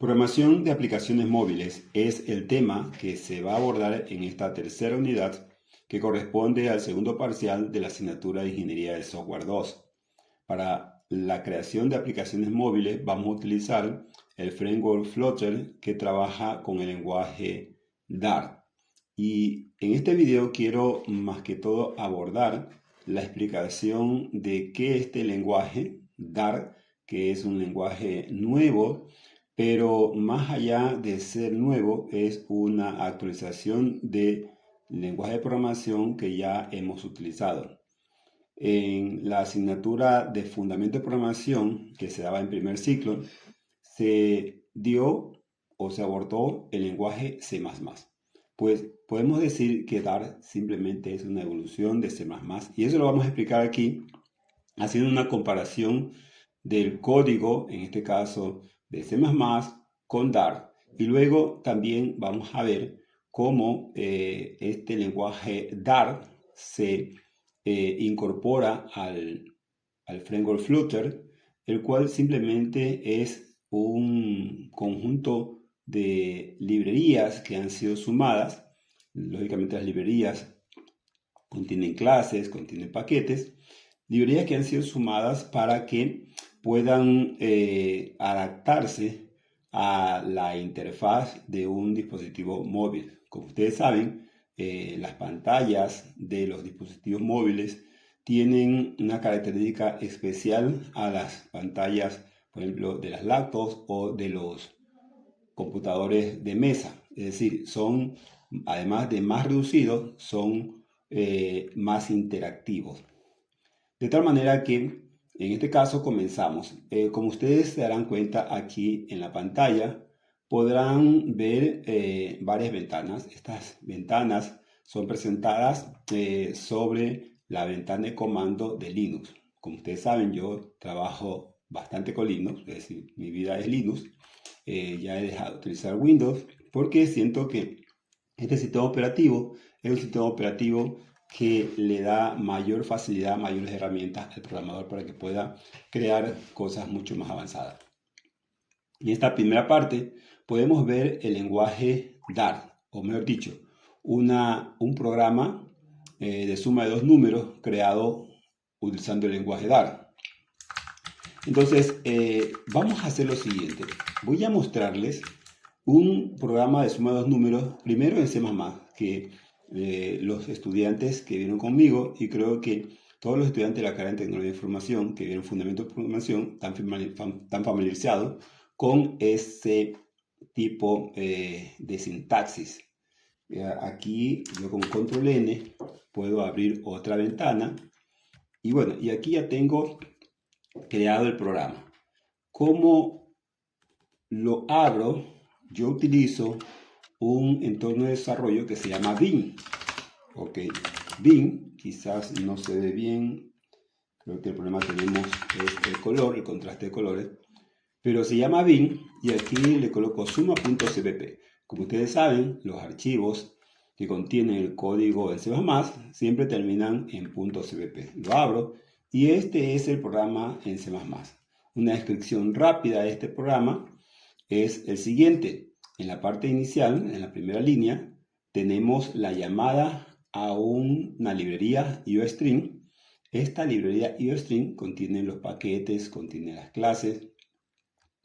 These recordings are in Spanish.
Programación de aplicaciones móviles es el tema que se va a abordar en esta tercera unidad que corresponde al segundo parcial de la asignatura de Ingeniería de Software 2. Para la creación de aplicaciones móviles vamos a utilizar el framework Flutter que trabaja con el lenguaje Dart. Y en este video quiero más que todo abordar la explicación de qué es este lenguaje Dart, que es un lenguaje nuevo, pero más allá de ser nuevo, es una actualización del lenguaje de programación que ya hemos utilizado. En la asignatura de Fundamento de Programación, que se daba en primer ciclo, se dio o se abordó el lenguaje C++. Pues podemos decir que Dart simplemente es una evolución de C++, y eso lo vamos a explicar aquí haciendo una comparación del código, en este caso de C++ con Dart. Y luego también vamos a ver cómo este lenguaje Dart se incorpora al framework Flutter, el cual simplemente es un conjunto de librerías que han sido sumadas. Lógicamente las librerías contienen clases, contienen paquetes, librerías que han sido sumadas para que puedan adaptarse a la interfaz de un dispositivo móvil. Como ustedes saben, las pantallas de los dispositivos móviles tienen una característica especial a las pantallas, por ejemplo, de las laptops o de los computadores de mesa. Es decir, son, además de más reducidos, son más interactivos. De tal manera que en este caso comenzamos. Como ustedes se darán cuenta aquí en la pantalla, podrán ver varias ventanas. Estas ventanas son presentadas sobre la ventana de comando de Linux. Como ustedes saben, yo trabajo bastante con Linux, es decir, mi vida es Linux. Ya he dejado de utilizar Windows porque siento que este sistema operativo es un sistema operativo que le da mayor facilidad, mayores herramientas al programador para que pueda crear cosas mucho más avanzadas. En esta primera parte podemos ver el lenguaje Dart, o mejor dicho, un programa de suma de dos números creado utilizando el lenguaje Dart. Entonces, vamos a hacer lo siguiente. Voy a mostrarles un programa de suma de dos números, primero en C++, que los estudiantes que vieron conmigo, y creo que todos los estudiantes de la carrera de Tecnología de Información que vieron Fundamentos de Programación están familiarizados con ese tipo de sintaxis. Aquí yo con Control N puedo abrir otra ventana, y bueno, y aquí ya tengo creado el programa. ¿Cómo lo abro? Yo utilizo un entorno de desarrollo que se llama Vim. Ok, Vim, quizás no se ve bien, creo que el problema que tenemos es el color, el contraste de colores, pero se llama Vim y aquí le coloco suma.cpp. Como ustedes saben, los archivos que contienen el código de C++ siempre terminan en .cpp. Lo abro y este es el programa en C++. Una descripción rápida de este programa es el siguiente. En la parte inicial, en la primera línea, tenemos la llamada a una librería IOStream. Esta librería IOStream contiene los paquetes, contiene las clases,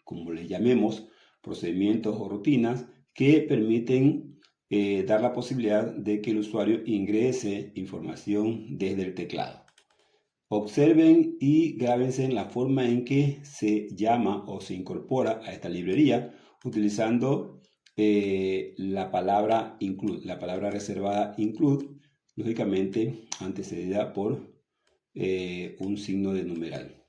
como les llamemos, procedimientos o rutinas que permiten dar la posibilidad de que el usuario ingrese información desde el teclado. Observen y grábense en la forma en que se llama o se incorpora a esta librería utilizando la palabra include, la palabra reservada include, lógicamente antecedida por un signo de numeral.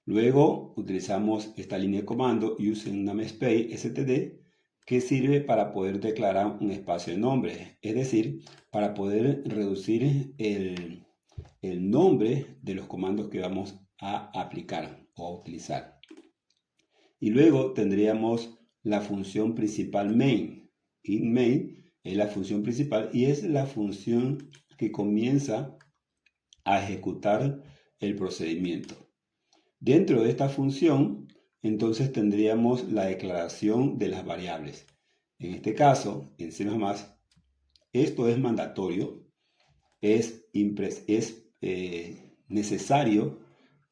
Luego utilizamos esta línea de comando using namespace std que sirve para poder declarar un espacio de nombre, es decir, para poder reducir el nombre de los comandos que vamos a aplicar o a utilizar. Y luego tendríamos la función principal main. In main es la función principal y es la función que comienza a ejecutar el procedimiento. Dentro de esta función entonces tendríamos la declaración de las variables. En este caso, en C++, esto es mandatorio, es necesario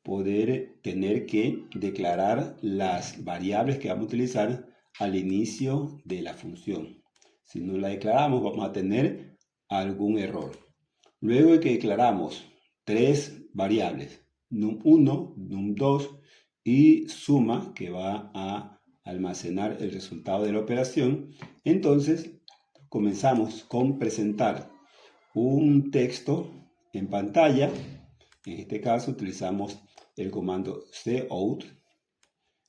poder tener que declarar las variables que vamos a utilizar al inicio de la función. Si no la declaramos, vamos a tener algún error. Luego de que declaramos tres variables, num1, num2 y suma, que va a almacenar el resultado de la operación, entonces comenzamos con presentar un texto en pantalla. En este caso utilizamos el comando cout,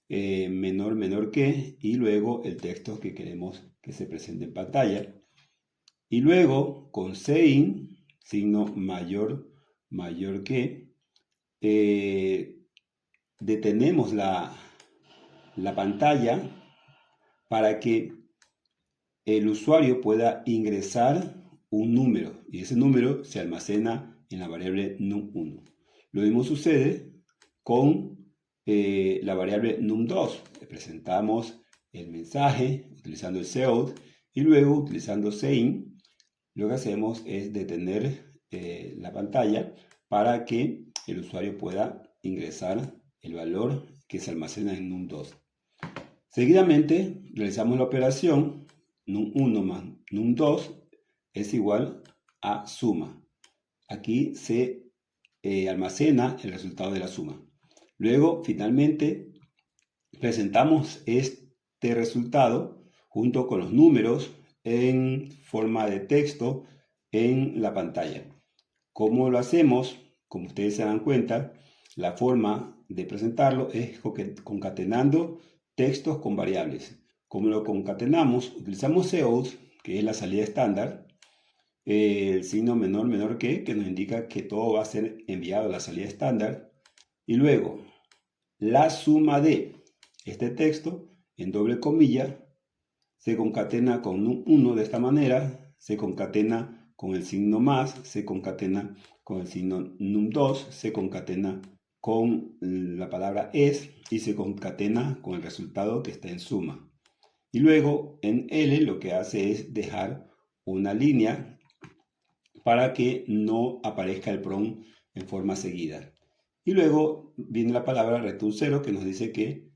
menor que, y luego el texto que queremos que se presente en pantalla. Y luego con cin, signo mayor que, detenemos la pantalla para que el usuario pueda ingresar un número y ese número se almacena en la variable num1. Lo mismo sucede con la variable num2. Le presentamos el mensaje utilizando el cout y luego utilizando cin, lo que hacemos es detener la pantalla para que el usuario pueda ingresar el valor que se almacena en num2. Seguidamente realizamos la operación num1 más num2 es igual a suma. Aquí se almacena el resultado de la suma. Luego, finalmente, presentamos este resultado junto con los números en forma de texto en la pantalla. ¿Cómo lo hacemos? Como ustedes se dan cuenta, la forma de presentarlo es concatenando textos con variables. ¿Cómo lo concatenamos? Utilizamos cout, que es la salida estándar, el signo menor que nos indica que todo va a ser enviado a la salida estándar, y luego la suma de este texto en doble comilla se concatena con num1 de esta manera, se concatena con el signo más, se concatena con el signo num2, se concatena con la palabra es y se concatena con el resultado que está en suma. Y luego en L lo que hace es dejar una línea para que no aparezca el PROM en forma seguida. Y luego viene la palabra return 0 que nos dice que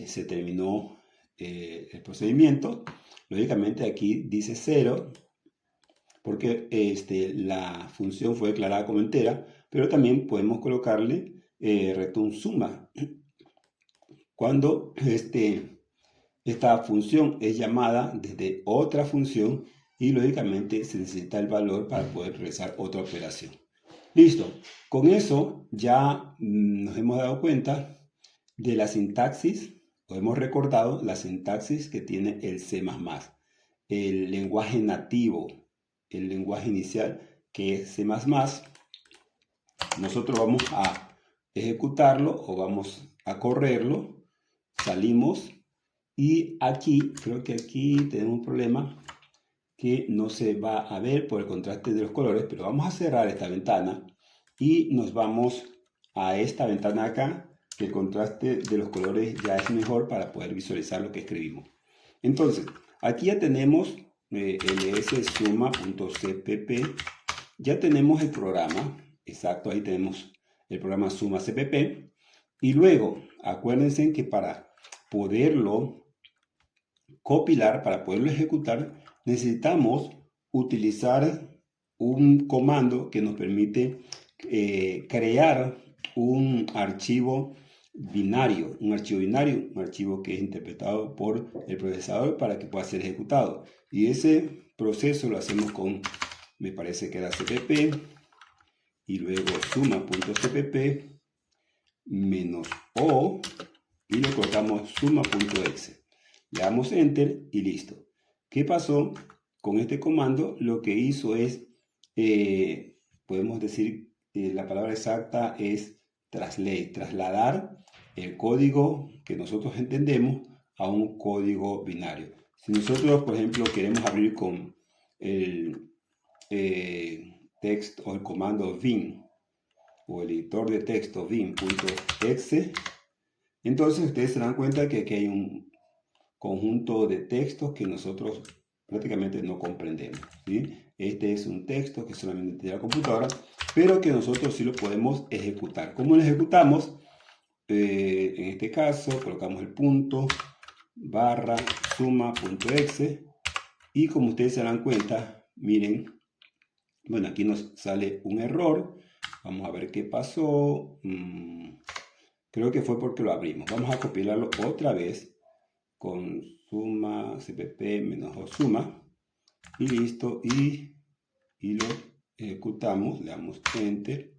se terminó el procedimiento. Lógicamente aquí dice 0 porque la función fue declarada como entera, pero también podemos colocarle return suma. Cuando esta función es llamada desde otra función y lógicamente se necesita el valor para poder realizar otra operación. Listo, con eso ya nos hemos dado cuenta de la sintaxis, o hemos recordado la sintaxis que tiene el C++, el lenguaje nativo, el lenguaje inicial que es C++. Nosotros vamos a ejecutarlo o vamos a correrlo, salimos y aquí, creo que aquí tenemos un problema que no se va a ver por el contraste de los colores, pero vamos a cerrar esta ventana y nos vamos a esta ventana acá, que el contraste de los colores ya es mejor para poder visualizar lo que escribimos. Entonces, aquí ya tenemos lssuma.cpp, ya tenemos el programa, exacto, ahí tenemos el programa suma cpp, y luego, acuérdense que para poderlo compilar, para poderlo ejecutar, necesitamos utilizar un comando que nos permite crear un archivo binario, un archivo que es interpretado por el procesador para que pueda ser ejecutado. Y ese proceso lo hacemos con, me parece que era cpp, y luego suma.cpp menos o, y le colocamos suma.exe. Le damos enter y listo. ¿Qué pasó con este comando? Lo que hizo es, podemos decir, la palabra exacta es trasladar el código que nosotros entendemos a un código binario. Si nosotros, por ejemplo, queremos abrir con el text o el comando vim o el editor de texto vim.exe, Entonces ustedes se dan cuenta que aquí hay un conjunto de textos que nosotros prácticamente no comprendemos, ¿sí? Este es un texto que solamente tiene la computadora, pero que nosotros sí lo podemos ejecutar. ¿Cómo lo ejecutamos? En este caso colocamos el punto barra suma.exe y como ustedes se dan cuenta, miren, bueno, aquí nos sale un error. Vamos a ver qué pasó. Creo que fue porque lo abrimos. Vamos a compilarlo otra vez con suma cpp menos o suma y listo. Y lo ejecutamos. Le damos enter.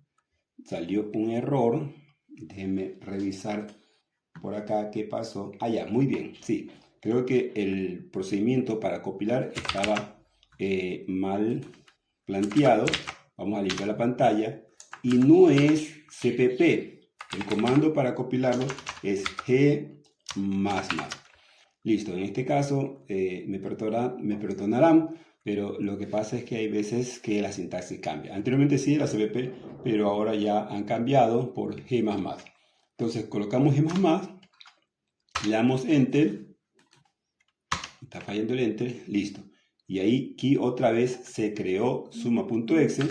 Salió un error. Déjenme revisar por acá qué pasó. Ah, ya, muy bien. Sí, creo que el procedimiento para compilar estaba mal planteado. Vamos a limpiar la pantalla y no es cpp. El comando para compilarlo es g++. Listo, en este caso me perdonarán, pero lo que pasa es que hay veces que la sintaxis cambia. Anteriormente sí era cpp, pero ahora ya han cambiado por g++. Entonces colocamos g++, le damos enter, está fallando el enter, listo. Y ahí aquí otra vez se creó suma.exe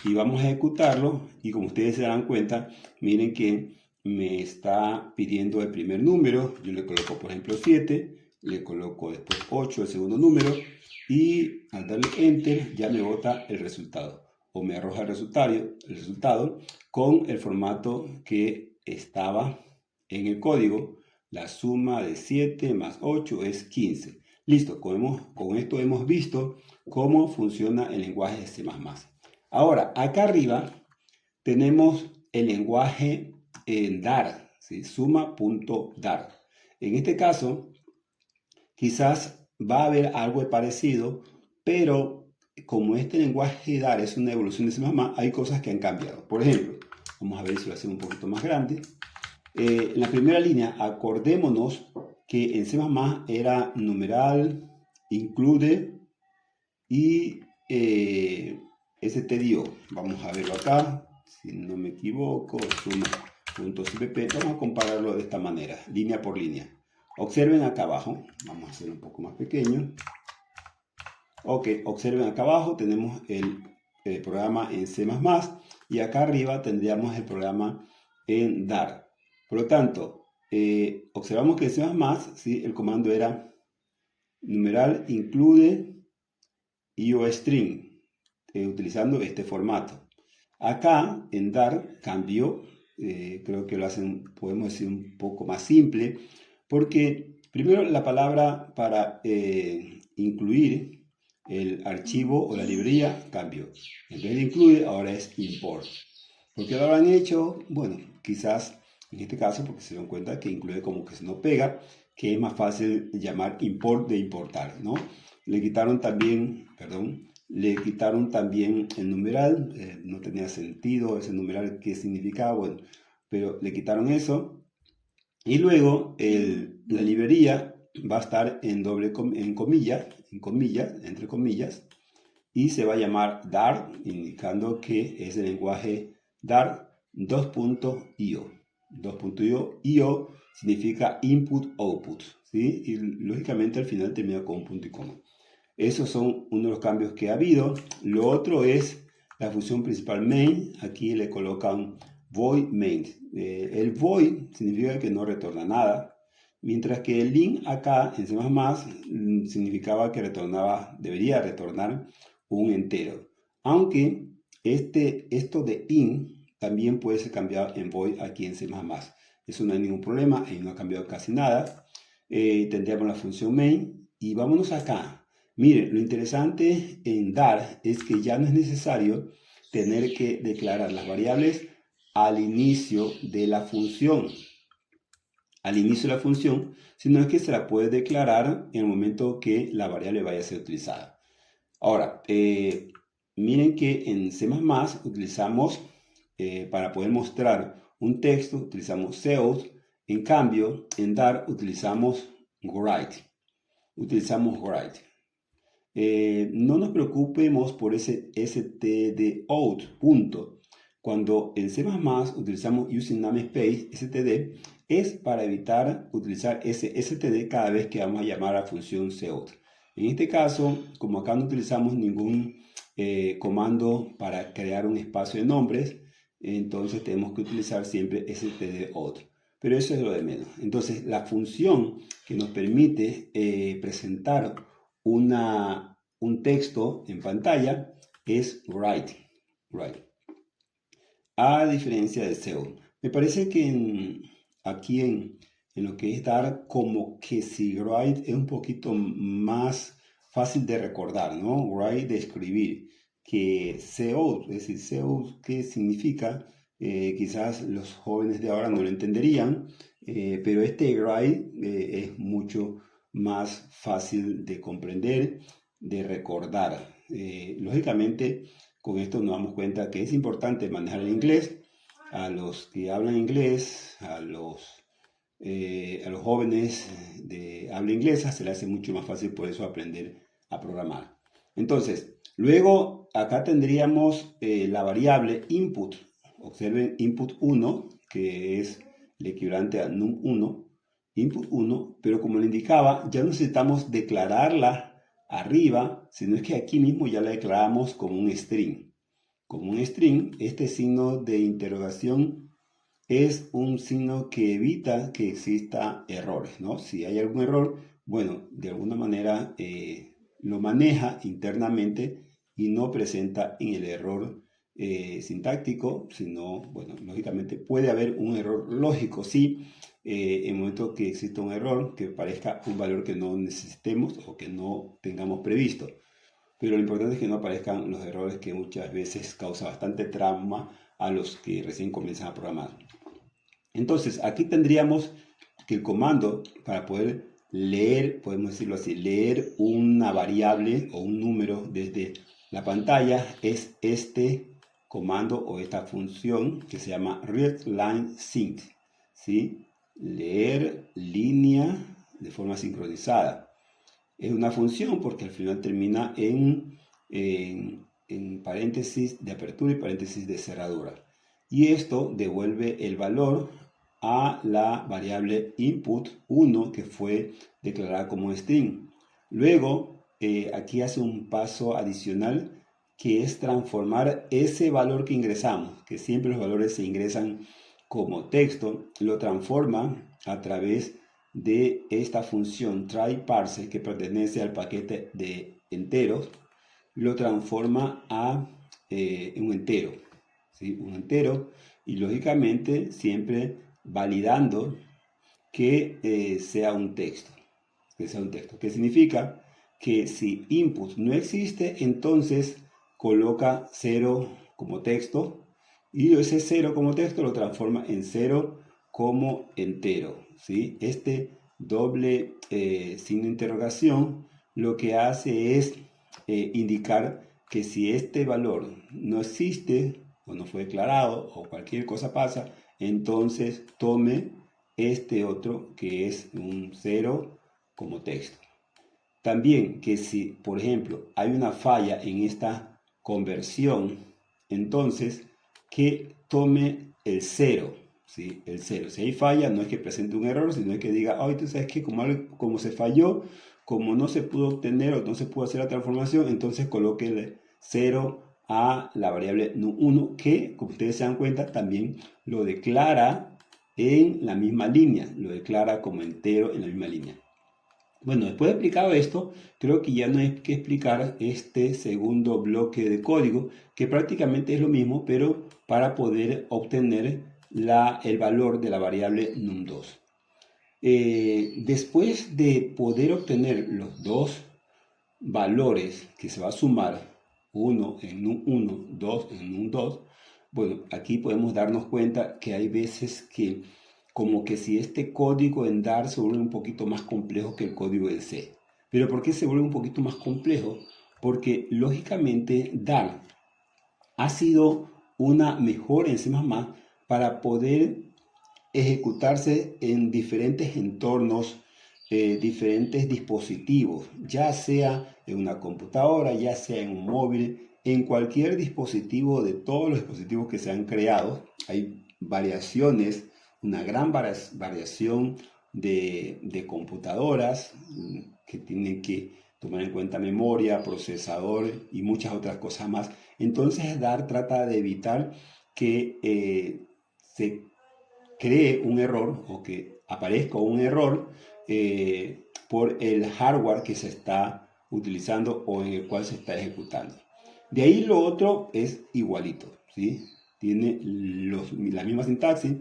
y vamos a ejecutarlo y como ustedes se dan cuenta, miren que me está pidiendo el primer número, yo le coloco por ejemplo 7, le coloco después 8 el segundo número y al darle enter ya me bota el resultado o me arroja el resultado con el formato que estaba en el código. La suma de 7 más 8 es 15. Listo, con esto hemos visto cómo funciona el lenguaje de C++. Ahora, acá arriba tenemos el lenguaje en dar, ¿sí? Suma.dar. En este caso, quizás va a haber algo parecido, pero como este lenguaje dar es una evolución de C++, hay cosas que han cambiado. Por ejemplo, vamos a ver si lo hacemos un poquito más grande. En la primera línea, acordémonos que en C++ era numeral, include y stdio. Vamos a verlo acá, si no me equivoco, suma.cpp. Vamos a compararlo de esta manera, línea por línea. Observen acá abajo, vamos a hacerlo un poco más pequeño. Ok, observen acá abajo, tenemos el programa en C++ y acá arriba tendríamos el programa en Dart. Por lo tanto, observamos que en C++, ¿sí? El comando era numeral include IOString, utilizando este formato. Acá en Dart cambió, creo que lo hacen, podemos decir, un poco más simple, porque primero la palabra para incluir el archivo o la librería cambió. En vez de include, ahora es import. ¿Por qué lo habrán hecho? Bueno, quizás en este caso porque se dan cuenta que incluye como que se no pega, que es más fácil llamar import de importar, ¿no? Le quitaron también, le quitaron también el numeral, no tenía sentido ese numeral, ¿qué significaba? Bueno, pero le quitaron eso. Y luego la librería va a estar en comillas, entre comillas, y se va a llamar Dart, indicando que es el lenguaje Dart 2.io. 2.io significa input-output, ¿sí? Y lógicamente al final termina con un punto y coma. Esos son uno de los cambios que ha habido. Lo otro es la función principal main. Aquí le colocan void main. El void significa que no retorna nada. Mientras que el int acá en C++ significaba que debería retornar un entero. Aunque esto de int también puede ser cambiado en void aquí en C++. Eso no hay ningún problema, ahí no ha cambiado casi nada. Tendríamos la función main y vámonos acá. Miren, lo interesante en Dart es que ya no es necesario tener que declarar las variables al inicio de la función. Al inicio de la función, sino es que se la puede declarar en el momento que la variable vaya a ser utilizada. Ahora, miren que en C++ utilizamos, para poder mostrar un texto, utilizamos cout. En cambio, en Dart utilizamos write. No nos preocupemos por ese stdout, punto. Cuando en C++ utilizamos using namespace, std, es para evitar utilizar ese std cada vez que vamos a llamar a la función cout. En este caso, como acá no utilizamos ningún comando para crear un espacio de nombres, entonces tenemos que utilizar siempre std_out. Pero eso es lo de menos. Entonces, la función que nos permite presentar un texto en pantalla es write. A diferencia de cout. Me parece que aquí en lo que es dar, como que si write es un poquito más fácil de recordar, ¿no? Write de escribir, que cout, es decir, cout, ¿qué significa? Quizás los jóvenes de ahora no lo entenderían, pero este write es mucho más fácil de comprender, de recordar. Lógicamente, con esto nos damos cuenta que es importante manejar el inglés. A los que hablan inglés, a los jóvenes de habla inglesa, se les hace mucho más fácil por eso aprender a programar. Entonces, luego acá tendríamos la variable input. Observen input 1, que es el equivalente a num1, input 1, pero como le indicaba, ya no necesitamos declararla arriba, sino es que aquí mismo ya la declaramos como un string. Como un string, este signo de interrogación es un signo que evita que exista errores, ¿no? Si hay algún error, bueno, de alguna manera lo maneja internamente y no presenta en el error sintáctico, sino, bueno, lógicamente puede haber un error lógico, sí, en el momento que exista un error que parezca un valor que no necesitemos o que no tengamos previsto. Pero lo importante es que no aparezcan los errores que muchas veces causa bastante trauma a los que recién comienzan a programar. Entonces, aquí tendríamos que el comando para poder leer, podemos decirlo así, leer una variable o un número desde la pantalla es este comando o esta función que se llama readLineSync, ¿sí? Leer línea de forma sincronizada. Es una función porque al final termina en paréntesis de apertura y paréntesis de cerradura. Y esto devuelve el valor a la variable input 1 que fue declarada como string. Luego, aquí hace un paso adicional que es transformar ese valor que ingresamos, que siempre los valores se ingresan como texto, lo transforma a través de esta función try_parse que pertenece al paquete de enteros, lo transforma a un entero, ¿sí? Un entero, y lógicamente siempre validando que sea un texto. ¿Qué significa? Que si input no existe, entonces coloca 0 como texto y ese 0 como texto lo transforma en 0 como entero, ¿sí? Este doble signo de interrogación lo que hace es indicar que si este valor no existe o no fue declarado o cualquier cosa pasa, entonces tome este otro que es un 0 como texto. También que si, por ejemplo, hay una falla en esta conversión, entonces que tome el 0, ¿sí? El 0. Si hay falla, no es que presente un error, sino es que diga, oh, tú sabes que como se falló, como no se pudo obtener o no se pudo hacer la transformación, entonces coloque el 0 a la variable num1, que, como ustedes se dan cuenta, también lo declara en la misma línea, lo declara como entero en la misma línea. Bueno, después de explicado esto, creo que ya no hay que explicar este segundo bloque de código, que prácticamente es lo mismo, pero para poder obtener el valor de la variable num2. Después de poder obtener los dos valores que se va a sumar, 1 en num1, 2 en num2, bueno, aquí podemos darnos cuenta que hay veces que como que si este código en DAR se vuelve un poquito más complejo que el código en C. ¿Pero por qué se vuelve un poquito más complejo? Porque lógicamente DAR ha sido una mejora en C++ para poder ejecutarse en diferentes entornos, diferentes dispositivos, ya sea en una computadora, ya sea en un móvil, en cualquier dispositivo de todos los dispositivos que se han creado. Hay variaciones una gran variación de computadoras que tienen que tomar en cuenta memoria, procesador y muchas otras cosas más. Entonces DAR trata de evitar que se cree un error o que aparezca un error por el hardware que se está utilizando o en el cual se está ejecutando. De ahí lo otro es igualito, ¿sí? Tiene la misma sintaxis.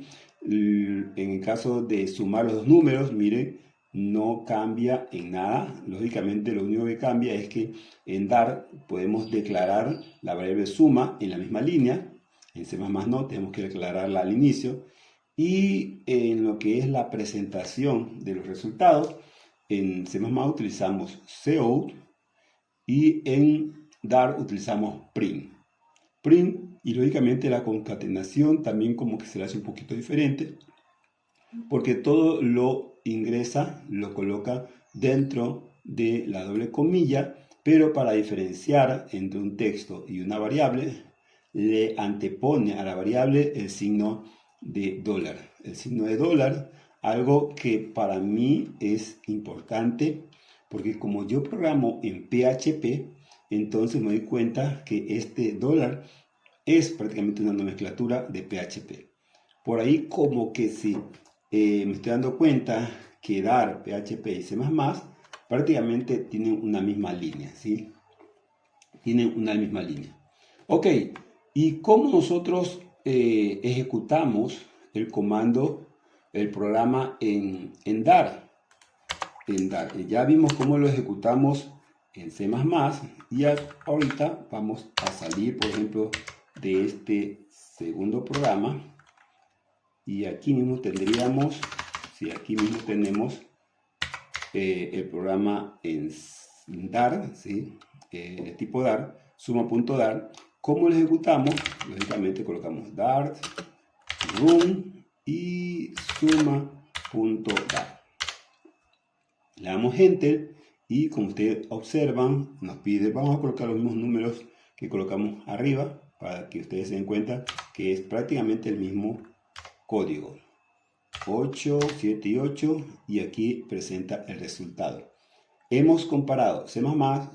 En el caso de sumar los dos números, mire, no cambia en nada. Lógicamente lo único que cambia es que en DAR podemos declarar la variable suma en la misma línea. En C++ no, tenemos que declararla al inicio. Y en lo que es la presentación de los resultados, en C++ utilizamos cout y en DAR utilizamos print. Y lógicamente la concatenación también como que se le hace un poquito diferente, porque todo lo ingresa, lo coloca dentro de la doble comilla, pero para diferenciar entre un texto y una variable, le antepone a la variable el signo de dólar. El signo de dólar, algo que para mí es importante, porque como yo programo en PHP, entonces me doy cuenta que este dólar es prácticamente una nomenclatura de PHP. Por ahí como que sí, me estoy dando cuenta que DAR, PHP y C++ prácticamente tienen una misma línea, ¿sí? Tienen una misma línea. Ok, ¿y cómo nosotros ejecutamos el comando, el programa en DAR? Ya vimos cómo lo ejecutamos en C++ y ahorita vamos a salir, por ejemplo, de este segundo programa. Y aquí mismo tendríamos, si aquí mismo tenemos el programa en DAR, ¿sí? De tipo DAR, suma.dar. ¿Cómo lo ejecutamos? Lógicamente colocamos Dart, run y suma.dar. Le damos Enter y como ustedes observan, nos pide, vamos a colocar los mismos números que colocamos arriba para que ustedes se den cuenta que es prácticamente el mismo código. 8, 7 y 8 y aquí presenta el resultado. Hemos comparado C++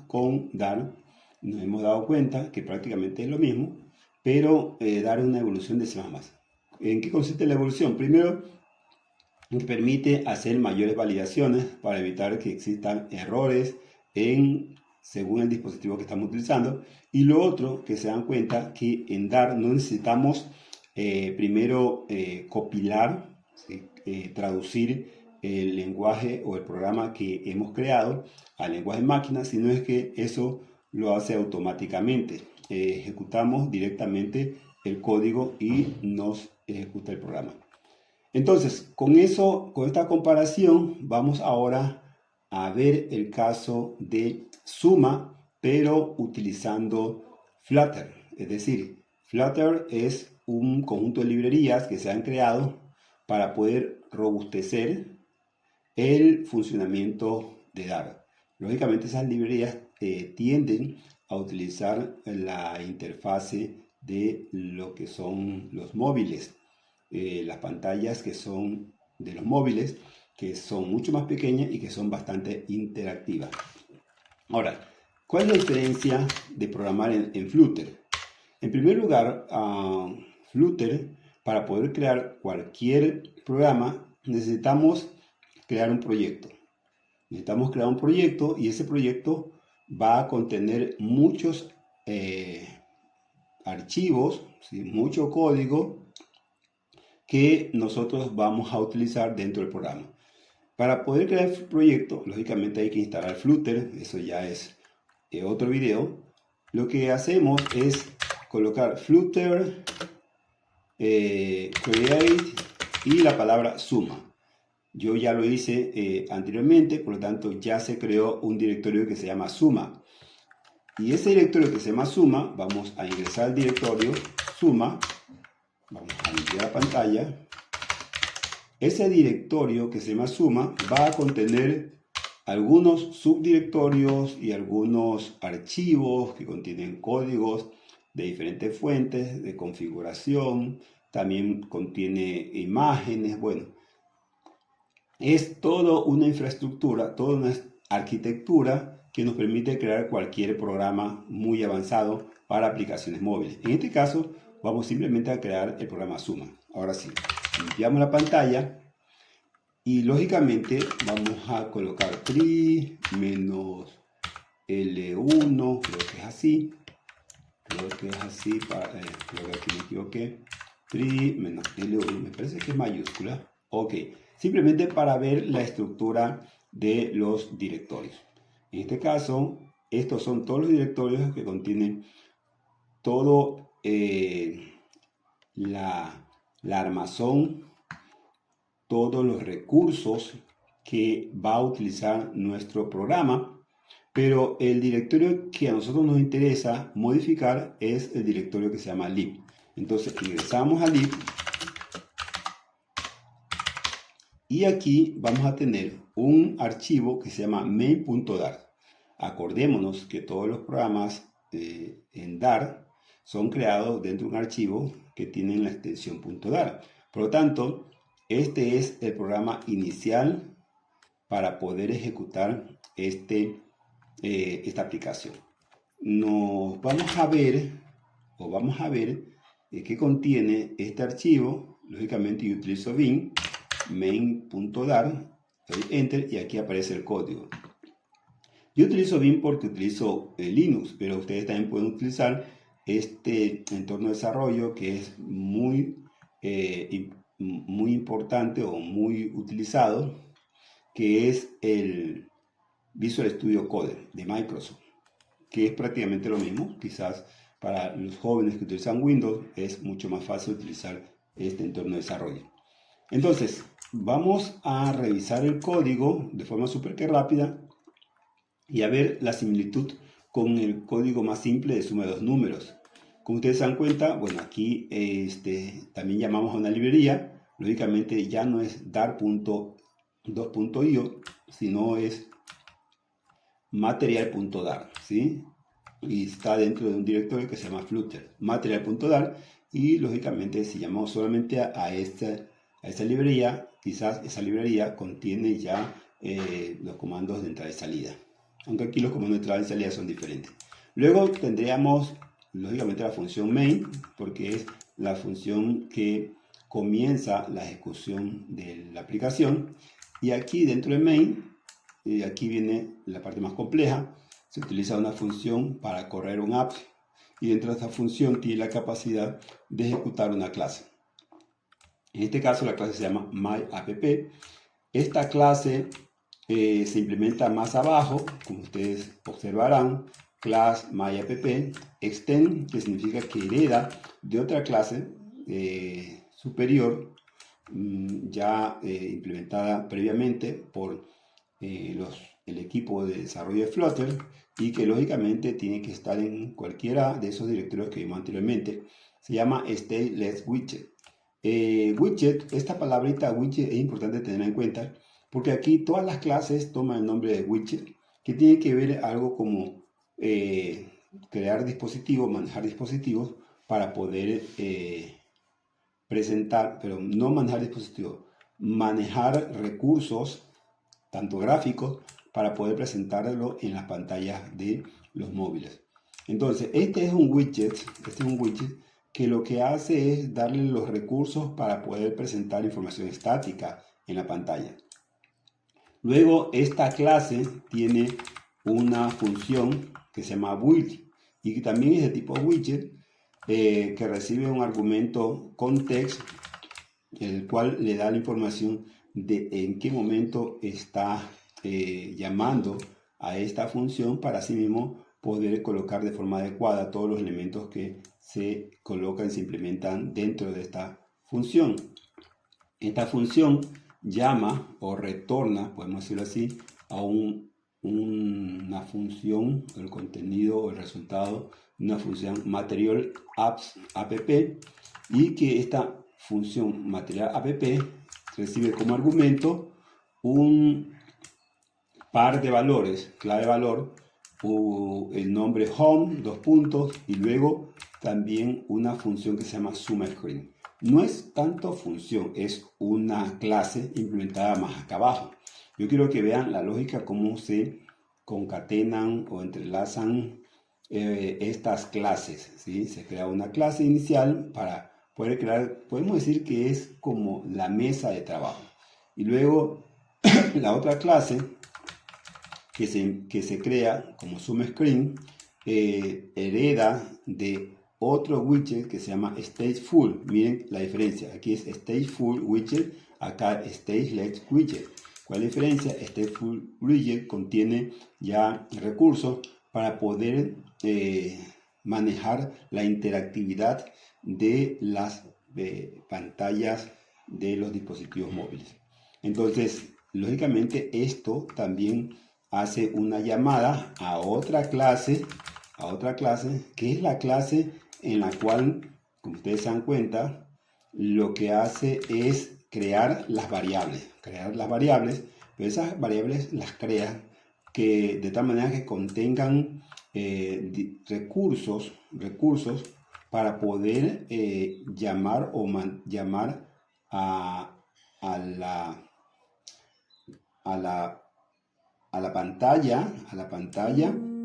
con DAR, nos hemos dado cuenta que prácticamente es lo mismo, pero DAR es una evolución de C++. ¿En qué consiste la evolución? Primero, permite hacer mayores validaciones para evitar que existan errores según el dispositivo que estamos utilizando. Y lo otro, que se dan cuenta que en DAR no necesitamos primero compilar, ¿sí? Traducir el lenguaje o el programa que hemos creado al lenguaje máquina, sino es que eso lo hace automáticamente. Ejecutamos directamente el código y nos ejecuta el programa. Entonces, con esta comparación, vamos ahora a ver el caso de suma, pero utilizando Flutter. Es decir, Flutter es un conjunto de librerías que se han creado para poder robustecer el funcionamiento de DAR. Lógicamente, esas librerías tienden a utilizar la interfase de lo que son los móviles. Las pantallas que son de los móviles, que son mucho más pequeñas y que son bastante interactivas. Ahora, ¿cuál es la diferencia de programar en Flutter? En primer lugar, Flutter, para poder crear cualquier programa, necesitamos crear un proyecto. Necesitamos crear un proyecto y ese proyecto va a contener muchos archivos, ¿sí? Mucho código que nosotros vamos a utilizar dentro del programa. Para poder crear el proyecto, lógicamente hay que instalar Flutter, eso ya es otro video. Lo que hacemos es colocar Flutter, create y la palabra suma. Yo ya lo hice anteriormente, por lo tanto ya se creó un directorio que se llama suma. Y ese directorio que se llama suma, vamos a ingresar al directorio suma. Vamos a limpiar la pantalla. Ese directorio que se llama suma va a contener algunos subdirectorios y algunos archivos que contienen códigos de diferentes fuentes de configuración, también contiene imágenes. Bueno, es toda una infraestructura, toda una arquitectura que nos permite crear cualquier programa muy avanzado para aplicaciones móviles. En este caso, vamos simplemente a crear el programa Suma. Ahora sí, limpiamos la pantalla y lógicamente vamos a colocar tri menos L1, creo que es así. Creo que aquí me equivoqué. Tri menos L1, me parece que es mayúscula. Ok, simplemente para ver la estructura de los directorios. En este caso, estos son todos los directorios que contienen todo la armazón, todos los recursos que va a utilizar nuestro programa. Pero el directorio que a nosotros nos interesa modificar es el directorio que se llama lib. Entonces ingresamos a lib y aquí vamos a tener un archivo que se llama main.dar. Acordémonos que todos los programas en Dart son creados dentro de un archivo que tienen la extensión .dar. Por lo tanto, este es el programa inicial para poder ejecutar esta aplicación. Nos vamos a ver qué contiene este archivo. Lógicamente yo utilizo bin main.dar, doy enter y aquí aparece el código. Yo utilizo bin porque utilizo Linux, pero ustedes también pueden utilizar este entorno de desarrollo que es muy importante o muy utilizado, que es el Visual Studio Code de Microsoft, que es prácticamente lo mismo. Quizás para los jóvenes que utilizan Windows es mucho más fácil utilizar este entorno de desarrollo. Entonces, vamos a revisar el código de forma súper rápida y a ver la similitud con el código más simple de suma de dos números. Como ustedes se dan cuenta, bueno, aquí también llamamos a una librería. Lógicamente ya no es dar.2.io, sino es material.dar, ¿sí? Y está dentro de un directorio que se llama Flutter, material.dar, y lógicamente si llamamos solamente a esta librería, quizás esa librería contiene ya los comandos de entrada y salida, aunque aquí los comandos de entrada y salida son diferentes. Luego tendríamos lógicamente la función main, porque es la función que comienza la ejecución de la aplicación, y aquí dentro de main, aquí viene la parte más compleja. Se utiliza una función para correr un app y dentro de esta función tiene la capacidad de ejecutar una clase. En este caso la clase se llama myapp. Esta clase se implementa más abajo, como ustedes observarán, class myapp extend, que significa que hereda de otra clase superior ya implementada previamente por el equipo de desarrollo de Flutter, y que lógicamente tiene que estar en cualquiera de esos directorios que vimos anteriormente. Se llama stateless widget. Widget, esta palabrita widget es importante tener en cuenta porque aquí todas las clases toman el nombre de widget, que tiene que ver algo como crear dispositivos, manejar dispositivos para poder presentar, pero no manejar dispositivos, manejar recursos tanto gráficos para poder presentarlo en las pantallas de los móviles. Entonces, este es un widget que lo que hace es darle los recursos para poder presentar información estática en la pantalla. Luego, esta clase tiene una función que se llama build y que también es de tipo widget, que recibe un argumento context, el cual le da la información de en qué momento está llamando a esta función para así mismo poder colocar de forma adecuada todos los elementos que se colocan y se implementan dentro de esta función. Esta función llama o retorna, podemos decirlo así, a una función, el contenido o el resultado de una función material apps app, y que esta función material app recibe como argumento un par de valores, clave valor, el nombre home, dos puntos, y luego también una función que se llama SumScreen. no es tanto función, es una clase implementada más acá abajo. Yo quiero que vean la lógica, cómo se concatenan o entrelazan estas clases, ¿sí? Se crea una clase inicial para poder crear, podemos decir que es como la mesa de trabajo. Y luego la otra clase que se crea como SumScreen hereda de otro widget que se llama Stateful. Miren la diferencia. Aquí es Stateful widget, acá Stateless widget. ¿Cuál es la diferencia? Stateful widget contiene ya recursos para poder manejar la interactividad de las pantallas de los dispositivos móviles. Entonces, lógicamente esto también hace una llamada a otra clase que es la clase en la cual, como ustedes se dan cuenta, lo que hace es crear las variables, pero esas variables las crea que de tal manera que contengan recursos para poder llamar a la pantalla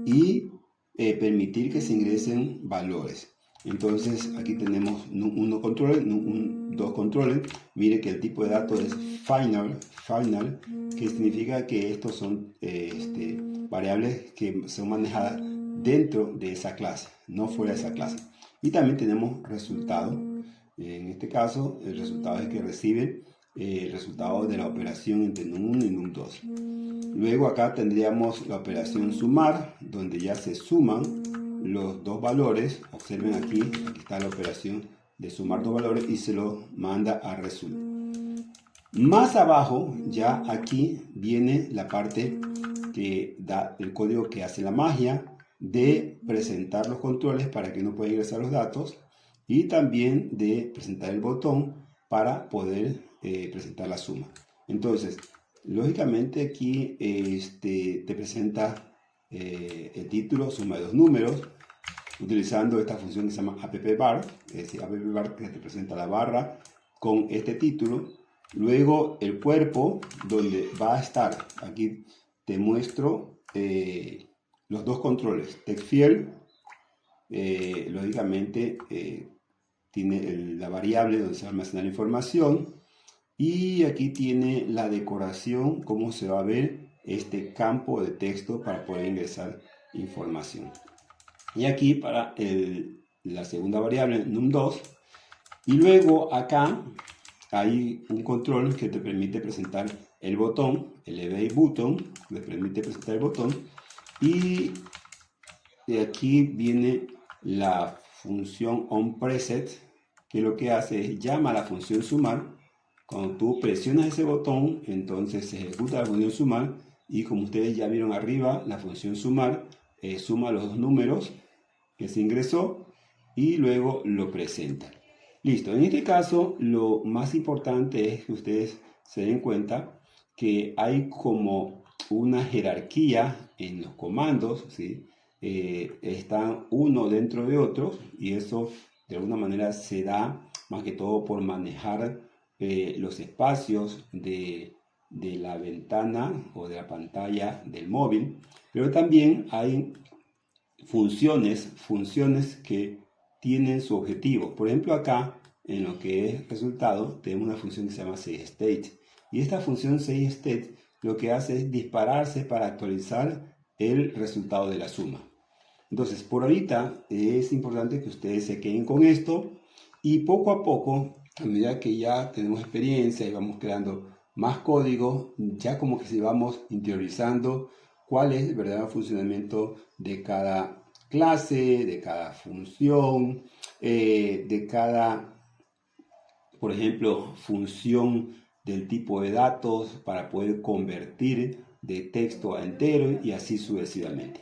y permitir que se ingresen valores. Entonces aquí tenemos dos controles. Mire que el tipo de datos es final, que significa que estos son variables que son manejadas dentro de esa clase, no fuera de esa clase. Y también tenemos resultado. En este caso, el resultado es que recibe el resultado de la operación entre num1 y num2. Luego acá tendríamos la operación sumar, donde ya se suman los dos valores. Observen aquí está la operación de sumar dos valores y se los manda a result. Más abajo, ya aquí viene la parte que da el código que hace la magia de presentar los controles para que uno pueda ingresar los datos y también de presentar el botón para poder presentar la suma. Entonces, lógicamente aquí te presenta el título, suma de dos números, utilizando esta función que se llama appbar, es decir, appbar que te presenta la barra con este título. Luego el cuerpo, donde va a estar, aquí te muestro los dos controles, TextField, lógicamente tiene la variable donde se va a almacenar la información, y aquí tiene la decoración, cómo se va a ver este campo de texto para poder ingresar información. Y aquí para la segunda variable, num2, y luego acá hay un control que te permite presentar el botón, el Elevate Button, le permite presentar el botón, y de aquí viene la función onPreset, que lo que hace es llama a la función sumar. Cuando tú presionas ese botón, entonces se ejecuta la función sumar, y como ustedes ya vieron arriba, la función sumar suma los dos números que se ingresó y luego lo presenta. Listo, en este caso lo más importante es que ustedes se den cuenta que hay como una jerarquía en los comandos, ¿sí? Están uno dentro de otro, y eso de alguna manera se da más que todo por manejar los espacios de la ventana o de la pantalla del móvil, pero también hay funciones que tienen su objetivo. Por ejemplo, acá en lo que es resultado tenemos una función que se llama setState, y esta función setState lo que hace es dispararse para actualizar el resultado de la suma. Entonces, por ahorita es importante que ustedes se queden con esto, y poco a poco, a medida que ya tenemos experiencia y vamos creando más código, ya como que se vamos interiorizando cuál es el verdadero funcionamiento de cada clase, de cada función, de cada, por ejemplo, función del tipo de datos para poder convertir de texto a entero, y así sucesivamente.